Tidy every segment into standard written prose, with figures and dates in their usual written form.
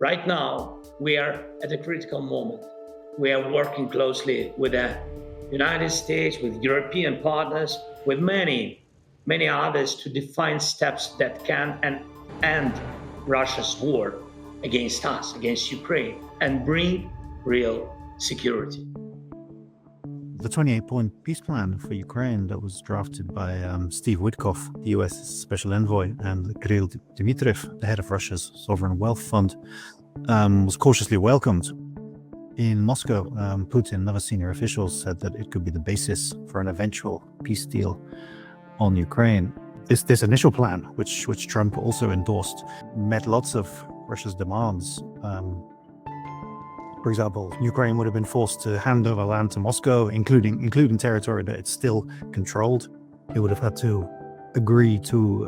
Right now, we are at a critical moment. We are working closely with the United States, with European partners, with many others to define steps that can end Russia's war against us, against Ukraine, and bring real security. The 28-point peace plan for Ukraine that was drafted by Steve Witkoff, the US special envoy, and Kirill Dmitriev, the head of Russia's sovereign wealth fund, was cautiously welcomed. In Moscow, Putin and other senior officials said that it could be the basis for an eventual peace deal on Ukraine. This initial plan, which Trump also endorsed, met lots of Russia's demands. For example, Ukraine would have been forced to hand over land to Moscow, including territory that it's still controlled. It would have had to agree to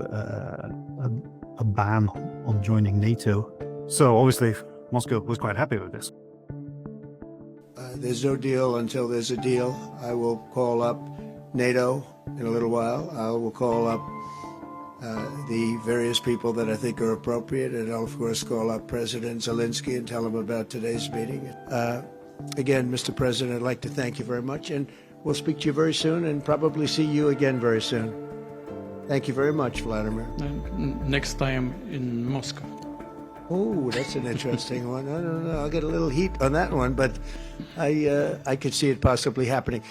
a ban on joining NATO. So obviously, Moscow was quite happy with this. There's no deal until there's a deal. I will call up NATO in a little while. I will call up the various people that I think are appropriate, and I'll of course call up President Zelenskiy and tell him about today's meeting. Again, Mr. President, I'd like to thank you very much, and we'll speak to you very soon and probably see you again very soon. Thank you very much, Vladimir. Next time in Moscow. Oh, that's an interesting one. I don't know. I'll get a little heat on that one, but I could see it possibly happening.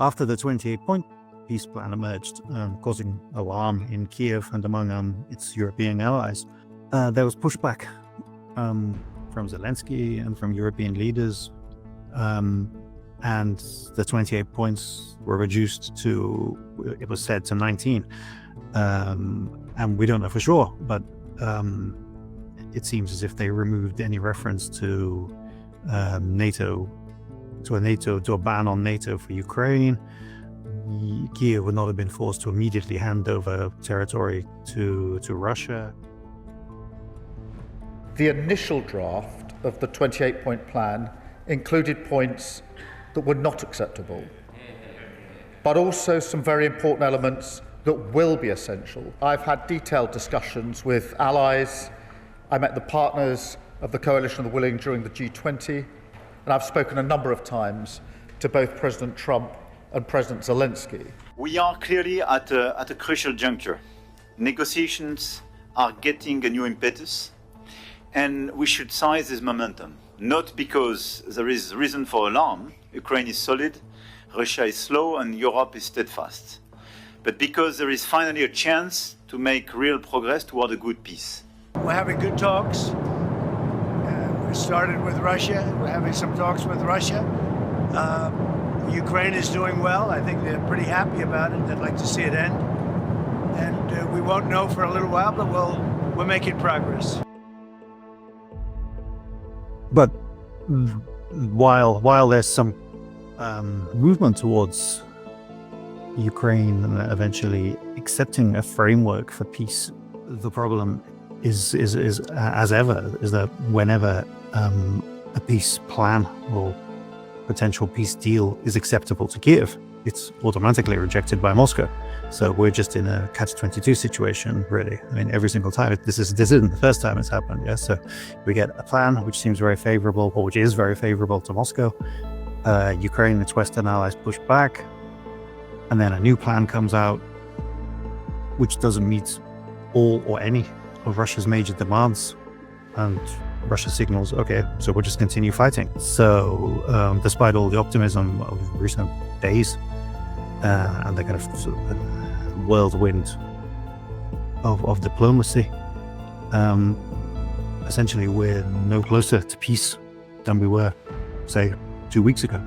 After the 28-point peace plan emerged, causing alarm in Kiev and among its European allies, there was pushback from Zelensky and from European leaders, and the 28 points were reduced to, it was said, to 19. And we don't know for sure, but it seems as if they removed any reference to NATO, to a ban on NATO for Ukraine. Kiev would not have been forced to immediately hand over territory to Russia. The initial draft of the 28-point plan included points that were not acceptable, but also some very important elements that will be essential. I've had detailed discussions with allies. I met the partners of the Coalition of the Willing during the G20, and I've spoken a number of times to both President Trump and President Zelenskiy. We are clearly at a crucial juncture. Negotiations are getting a new impetus, and we should seize this momentum, not because there is reason for alarm. Ukraine is solid, Russia is slow, and Europe is steadfast, but because there is finally a chance to make real progress toward a good peace. We're having good talks. We started with Russia. We're having some talks with Russia. Ukraine is doing well. I think they're pretty happy about it. They'd like to see it end. And we won't know for a little while, but we're making progress. But while there's some movement towards Ukraine eventually accepting a framework for peace, the problem is as ever, is that whenever a peace plan or potential peace deal is acceptable to Kiev, it's automatically rejected by Moscow. So we're just in a catch-22 situation, really. I mean, every single time. This isn't the first time it's happened. Yeah. So we get a plan which seems very favorable, or which is very favorable to Moscow. Ukraine and its Western allies push back, and then a new plan comes out which doesn't meet all or any of Russia's major demands, and Russia signals, okay, so we'll just continue fighting. So despite all the optimism of recent days and the kind of whirlwind of diplomacy, essentially we're no closer to peace than we were, say, 2 weeks ago.